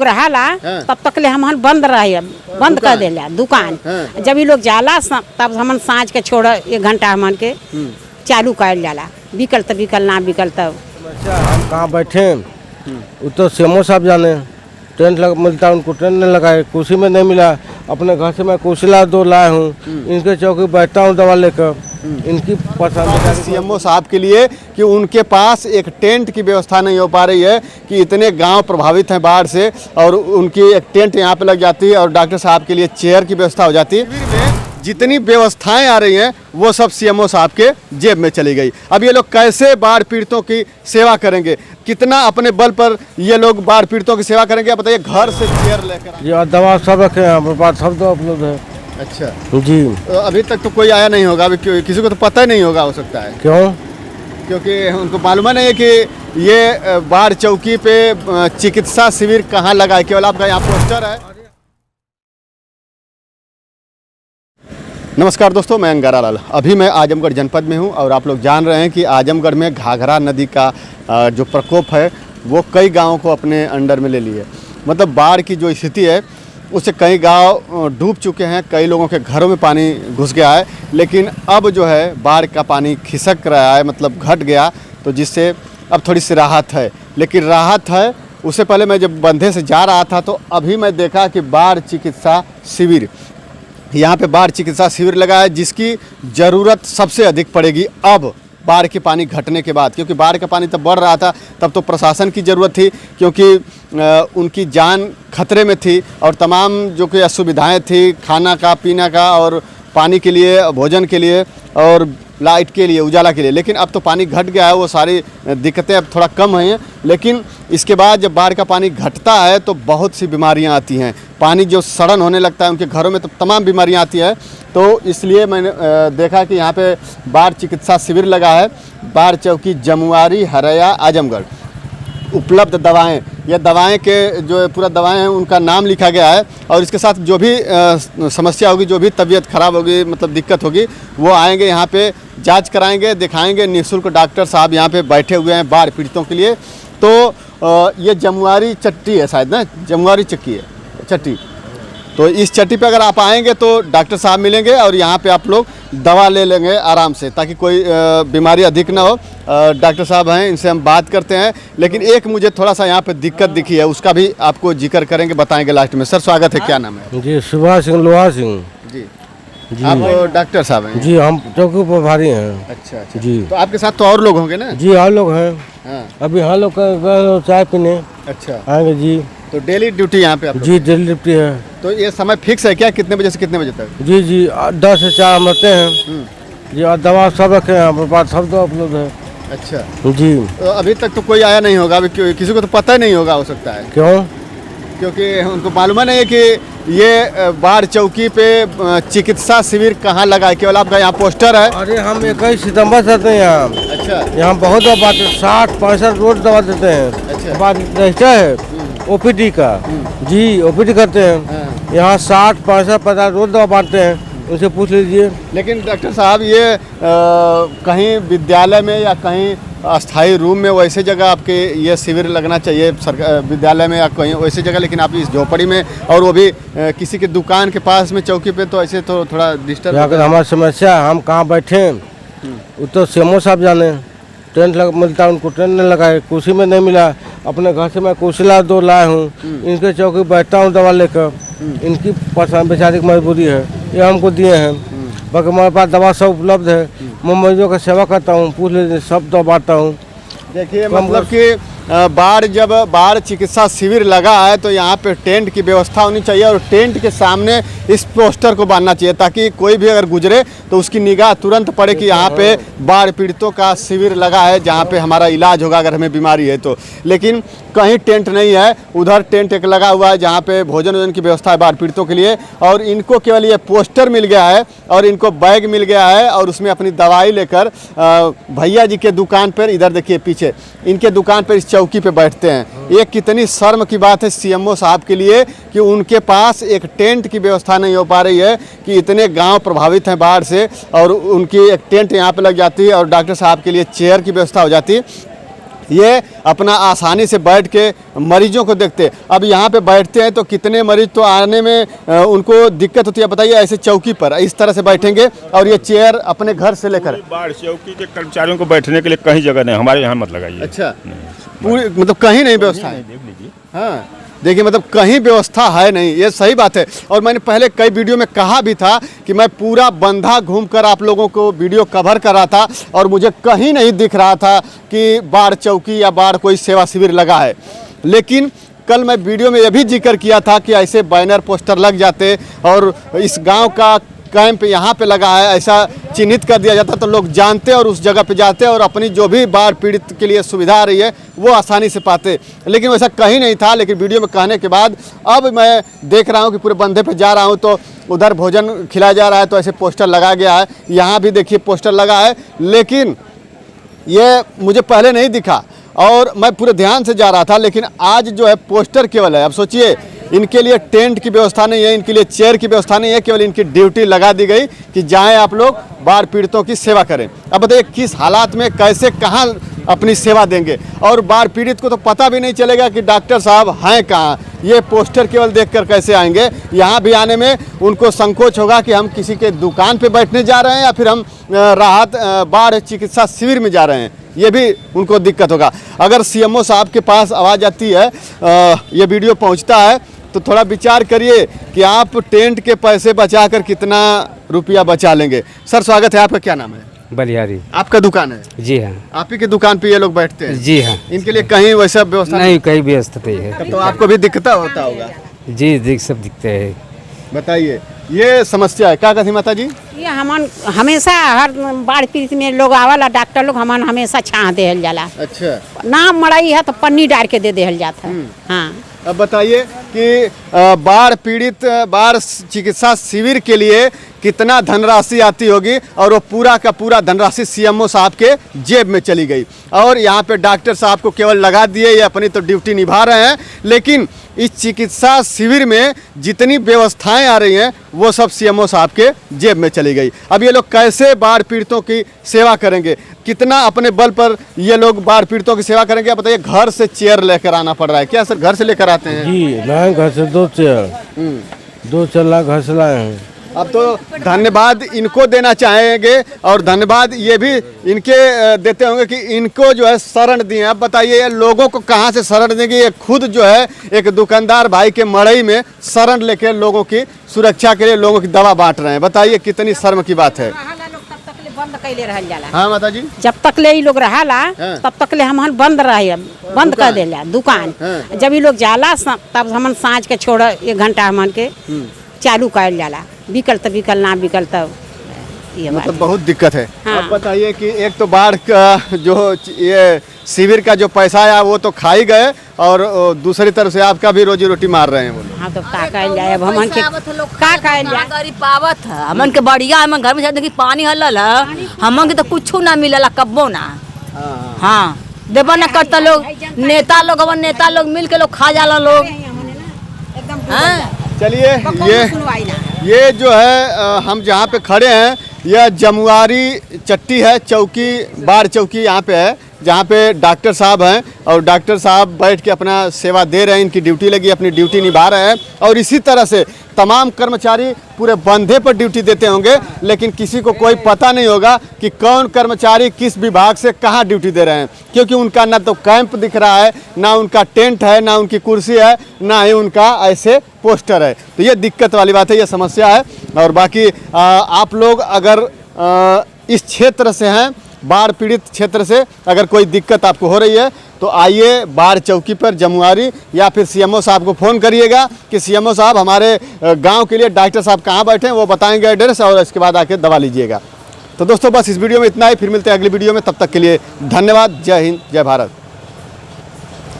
लोग रहा तब तक ले हम बंद रहे, बंद कर देला दुकान। जब ये लोग जाला तब हम सांझ के छोड़ 1 घंटा हमन के चालू कर जाला, बिकल तब बिकल, ना बिकल तब। हम कहाँ बैठे वो तो सीएमओ साहब जाने। टेंट मिलता है उनको, टेंट नहीं लगाए, कुर्सी में नहीं मिला। अपने घर से मैं कुर्सी 2 लाए हूँ, इनके चौकी बैठता हूँ दवा लेकर। इनकी पसंद सीएमओ साहब के लिए कि उनके पास एक टेंट की व्यवस्था नहीं हो पा रही है कि इतने गांव प्रभावित हैं बाढ़ से, और उनकी एक टेंट यहाँ पे लग जाती है और डॉक्टर साहब के लिए चेयर की व्यवस्था हो जाती है। जितनी व्यवस्थाएं आ रही हैं वो सब सीएमओ साहब के जेब में चली गई। अब ये लोग कैसे बाढ़ पीड़ितों की सेवा करेंगे, कितना अपने बल पर ये लोग बाढ़ पीड़ितों की सेवा करेंगे? बताइए, घर से चेयर लेकर जी दवा सब रखे हैं हमारे पास, सब तो उपलब्ध है। अच्छा जी, तो अभी तक तो कोई आया नहीं होगा, अभी किसी को तो पता ही नहीं होगा, हो सकता है। क्यों? क्योंकि उनको मालूम नहीं है कि ये बाढ़ चौकी पे चिकित्सा शिविर कहाँ लगा है, केवल आपका यहाँ पोस्टर है। नमस्कार दोस्तों, मैं अंगारा लाल। अभी मैं आजमगढ़ जनपद में हूं और आप लोग जान रहे हैं कि आजमगढ़ में घाघरा नदी का जो प्रकोप है वो कई गांवों को अपने अंडर में ले लिए। मतलब बाढ़ की जो स्थिति है उससे कई गांव डूब चुके हैं, कई लोगों के घरों में पानी घुस गया है। लेकिन अब जो है बाढ़ का पानी खिसक रहा है, मतलब घट गया, तो जिससे अब थोड़ी सी राहत है। लेकिन राहत है, उससे पहले मैं जब बंधे से जा रहा था तो अभी मैं देखा कि बाढ़ चिकित्सा शिविर, यहाँ पे बाढ़ चिकित्सा शिविर लगा है, जिसकी ज़रूरत सबसे अधिक पड़ेगी अब बाढ़ के पानी घटने के बाद। क्योंकि बाढ़ का पानी तब बढ़ रहा था, तब तो प्रशासन की ज़रूरत थी, क्योंकि उनकी जान खतरे में थी और तमाम जो कि असुविधाएं थी, खाना का, पीना का और पानी के लिए, भोजन के लिए और लाइट के लिए, उजाला के लिए। लेकिन अब तो पानी घट गया है, वो सारी दिक्कतें अब थोड़ा कम हैं। लेकिन इसके बाद जब बाढ़ का पानी घटता है तो बहुत सी बीमारियां आती हैं। पानी जो सड़न होने लगता है उनके घरों में, तो तमाम बीमारियां आती हैं। तो इसलिए मैंने देखा कि यहाँ पे बाढ़ चिकित्सा शिविर लगा है। बाढ़ चौकी जमुआरी हरया आजमगढ़। उपलब्ध दवाएं, ये दवाएं के जो पूरा दवाएं हैं उनका नाम लिखा गया है, और इसके साथ जो भी समस्या होगी, जो भी तबीयत खराब होगी, मतलब दिक्कत होगी, वो आएंगे यहाँ पे, जांच कराएंगे, दिखाएंगे। निःशुल्क डॉक्टर साहब यहाँ पे बैठे हुए हैं बाढ़ पीड़ितों के लिए। तो ये जमुआरी चट्टी है शायद ना, जमुआरी चक्की है, चट्टी। तो इस चट्टी पे अगर आप आएंगे तो डॉक्टर साहब मिलेंगे और यहाँ पे आप लोग दवा ले लेंगे आराम से, ताकि कोई बीमारी अधिक ना हो। डॉक्टर साहब हैं, इनसे हम बात करते हैं। लेकिन एक मुझे थोड़ा सा यहाँ पे दिक्कत दिखी है, उसका भी आपको जिक्र करेंगे, बताएंगे लास्ट में। सर स्वागत है, क्या नाम है? जी सुभाष सिंह, लोहार सिंह जी। आप डॉक्टर साहब हैं? जी, हम चौकी प्रभारी हैं। अच्छा जी। तो आपके साथ तो और लोग होंगे ना? जी, और लोग हैं। हाँ। अभी हाँ लोग चाय पीने अच्छा आएंगे जी। तो डेली ड्यूटी यहाँ पे आप लोग? जी, डेली ड्यूटी है। तो ये समय फिक्स है क्या, कितने बजे से कितने बजे तक? जी जी, 10 से 4 हम रहते हैं जी, और दवा सब रखे हैं हमारे पास, सब तो उपलब्ध है। अच्छा जी। तो अभी तक तो कोई आया नहीं होगा, अभी किसी को तो पता ही नहीं होगा, हो सकता है। क्यों? क्योंकि उनको मालूम नहीं है कि ये बाढ़ चौकी पे चिकित्सा शिविर कहाँ लगा है, केवल आपका यहाँ पोस्टर है। अरे हम 21 सितम्बर से आते हैं यहाँ। अच्छा। यहाँ बहुत दवा पाते हैं, 60-65 रोज दवा देते हैं। अच्छा। बात रहता है ओपीडी का। जी, ओपीडी करते हैं यहाँ, 60-65-50 रोज दवा बांटते हैं, उनसे पूछ लीजिए। लेकिन डॉक्टर साहब, ये कहीं विद्यालय में या कहीं अस्थाई रूम में वैसे जगह आपके ये शिविर लगना चाहिए, सरकार विद्यालय में या कहीं वैसे जगह, लेकिन आप इस झोपड़ी में, और वो भी किसी के दुकान के पास में चौकी पे, तो ऐसे तो थोड़ा डिस्टर्ब। हमारी समस्या, हम कहाँ बैठे वो तो सीएमओ साहब जाने। टेंट मिलता है उनको, टेंट नहीं लगाए, कुर्सी में नहीं मिला। अपने घर से मैं कुर्सी 2 लाए हूँ, इनके चौकी बैठता हूँ दवा लेकर। इनकी पसंद, बेचारी की मजबूरी है, ये हमको दिए हैं। बाकी हमारे पास दवा सब उपलब्ध है। मैं मरीजों का सेवा करता हूँ, पूछ लीजिए, सब दवा बांटता हूँ। देखिए, मतलब कि जब बाढ़ चिकित्सा शिविर लगा है तो यहाँ पे टेंट की व्यवस्था होनी चाहिए, और टेंट के सामने इस पोस्टर को बांधना चाहिए, ताकि कोई भी अगर गुजरे तो उसकी निगाह तुरंत पड़े कि यहाँ पे बाढ़ पीड़ितों का शिविर लगा है, जहाँ पे हमारा इलाज होगा अगर हमें बीमारी है तो। लेकिन कहीं टेंट नहीं है, उधर टेंट एक लगा हुआ है जहाँ पे भोजन वोजन की व्यवस्था है बाढ़ पीड़ितों के लिए, और इनको केवल ये पोस्टर मिल गया है और इनको बैग मिल गया है, और उसमें अपनी दवाई लेकर भैया जी के दुकान पर, इधर देखिए पीछे इनके दुकान पर, इस चौकी पे बैठते हैं। ये कितनी शर्म की बात है सीएमओ साहब के लिए कि उनके पास एक टेंट की व्यवस्था नहीं हो पा रही है कि इतने गांव प्रभावित हैं बाढ़ से, और उनकी एक टेंट यहाँ पे लग जाती है और डॉक्टर साहब के लिए चेयर की व्यवस्था हो जाती है। ये अपना आसानी से बैठ के मरीजों को देखते हैं। अब यहाँ पे बैठते हैं तो कितने मरीज तो आने में उनको दिक्कत होती है। बताइए, ऐसे चौकी पर इस तरह से बैठेंगे और ये चेयर अपने घर से लेकर। बाढ़ चौकी के कर्मचारियों को बैठने के लिए कहीं जगह नहीं, हमारे यहाँ मत लगाइए। अच्छा, पूरी मतलब कहीं नहीं व्यवस्था है। देख लीजिए। हाँ, देखिए मतलब कहीं व्यवस्था है नहीं, ये सही बात है। और मैंने पहले कई वीडियो में कहा भी था कि मैं पूरा बंधा घूमकर आप लोगों को वीडियो कवर कर रहा था और मुझे कहीं नहीं दिख रहा था कि बाढ़ चौकी या बाढ़ कोई सेवा शिविर लगा है। लेकिन कल मैं वीडियो में यह भी जिक्र किया था कि ऐसे बैनर पोस्टर लग जाते और इस गांव का कैंप यहाँ पे लगा है ऐसा चिन्हित कर दिया जाता तो लोग जानते और उस जगह पे जाते और अपनी जो भी बाढ़ पीड़ित के लिए सुविधा आ रही है वो आसानी से पाते। लेकिन वैसा कहीं नहीं था। लेकिन वीडियो में कहने के बाद अब मैं देख रहा हूँ कि पूरे बंधे पे जा रहा हूँ तो उधर भोजन खिलाया जा रहा है तो ऐसे पोस्टर लगा गया है। यहाँ भी देखिए पोस्टर लगा है, लेकिन ये मुझे पहले नहीं दिखा और मैं पूरे ध्यान से जा रहा था। लेकिन आज जो है पोस्टर केवल है। अब सोचिए, इनके लिए टेंट की व्यवस्था नहीं है, इनके लिए चेयर की व्यवस्था नहीं है, केवल इनकी ड्यूटी लगा दी गई कि जाएं आप लोग बाढ़ पीड़ितों की सेवा करें। अब बताइए किस हालात में कैसे कहाँ अपनी सेवा देंगे और बाढ़ पीड़ित को तो पता भी नहीं चलेगा कि डॉक्टर साहब हैं कहाँ। ये पोस्टर केवल देखकर कैसे आएंगे। यहाँ भी आने में उनको संकोच होगा कि हम किसी के दुकान पे बैठने जा रहे हैं या फिर हम राहत बाढ़ चिकित्सा शिविर में जा रहे हैं, ये भी उनको दिक्कत होगा। अगर सीएमओ साहब के पास आवाज़ आती है, ये वीडियो पहुँचता है तो थोड़ा विचार करिए कि आप टेंट के पैसे बचाकर कितना रुपया बचा लेंगे। सर स्वागत है, आपका क्या नाम है? बलियारी। आपका दुकान है? जी हाँ। आप ही की दुकान पे ये लोग बैठते हैं? जी हाँ। इनके लिए कहीं वैसा व्यवस्था नहीं, कहीं व्यवस्था नहीं है। तो आपको भी दिक्कत होता होगा? जी सब दिखते हैं। बताइए, ये समस्या है क्या कहती माता जी? ये हमन हमेशा हर बाढ़ पीड़ित में लोग आवला, डॉक्टर लोग हमन हमेशा छाँ देहल जाला। अच्छा, ना मड़ाई है तो पन्नी डाल के दे देहल जाता है। हाँ, अब बताइए कि बाढ़ पीड़ित बाढ़ चिकित्सा शिविर के लिए कितना धनराशि आती होगी और वो पूरा का पूरा धनराशि सीएमओ साहब के जेब में चली गई और यहाँ पे डॉक्टर साहब को केवल लगा दिए, ये अपनी तो ड्यूटी निभा रहे हैं। लेकिन इस चिकित्सा शिविर में जितनी व्यवस्थाएं आ रही हैं वो सब सीएमओ साहब के जेब में चली गई। अब ये लोग कैसे बाढ़ पीड़ितों की सेवा करेंगे, कितना अपने बल पर ये लोग बाढ़ पीड़ितों की सेवा करेंगे? बताइए, घर से चेयर लेकर आना पड़ रहा है क्या सर? घर से लेकर आते हैं? जी लाए घर से 2 चेयर ला घर से लाए हैं। अब तो धन्यवाद इनको देना चाहेंगे और धन्यवाद ये भी इनके देते होंगे कि इनको जो है शरण दिए। अब बताइए, ये लोगों को कहाँ से शरण देंगे? ये खुद जो है एक दुकानदार भाई के मड़ई में शरण लेके लोगों की सुरक्षा के लिए लोगों की दवा बांट रहे हैं। बताइए कितनी शर्म की बात है। बंद कैले रहल जाला। हाँ माता जी, जब तक ले ये लोग रहाला तब तक ले हमन बंद रहे, बंद कर देला दुकान। जब ये लोग जाला तब हमन सांझ के छोड़ 1 घंटा हमन के चालू कर जाला। बिकल तो बिकल, ना बिकल तो ये मतलब बहुत दिक्कत है। हाँ। अब बताइए कि एक तो बाढ़ का जो ये शिविर का जो पैसा आया वो तो खा ही गए और दूसरी तरफ से आपका भी रोजी रोटी मार रहे हैं वो लोग। हाँ, तो का कहल जाए अब हमन के का कहल जाए? गरीब पावत है हमन के बढ़िया, हमन घर में जाते कि पानी हल्लल है, हमन के तो कुछ ना मिलला कब्बो ना। हाँ, देबा ना करता लोग, नेता लोग मिल के लोग खा जाला लोग। चलिए, ये जो है हम जहाँ पे खड़े हैं यह जमुआरी चट्टी है, चौकी बाढ़ चौकी यहाँ पे है जहाँ पे डॉक्टर साहब हैं और डॉक्टर साहब बैठ के अपना सेवा दे रहे हैं। इनकी ड्यूटी लगी, अपनी ड्यूटी निभा रहे हैं और इसी तरह से तमाम कर्मचारी पूरे बंधे पर ड्यूटी देते होंगे। लेकिन किसी को कोई पता नहीं होगा कि कौन कर्मचारी किस विभाग से कहाँ ड्यूटी दे रहे हैं, क्योंकि उनका ना तो कैंप दिख रहा है, ना उनका टेंट है, ना उनकी कुर्सी है, ना ही उनका ऐसे पोस्टर है। तो ये दिक्कत वाली बात है, ये समस्या है। और बाकी आप लोग अगर इस क्षेत्र से हैं, बाढ़ पीड़ित क्षेत्र से, अगर कोई दिक्कत आपको हो रही है तो आइए बाढ़ चौकी पर जमुआरी या फिर सीएमओ साहब को फ़ोन करिएगा कि सीएमओ साहब हमारे गांव के लिए डॉक्टर साहब कहाँ बैठे हैं, वो बताएंगे एड्रेस और इसके बाद आके दवा लीजिएगा। तो दोस्तों बस इस वीडियो में इतना ही, फिर मिलते हैं अगली वीडियो में। तब तक के लिए धन्यवाद। जय हिंद, जय भारत।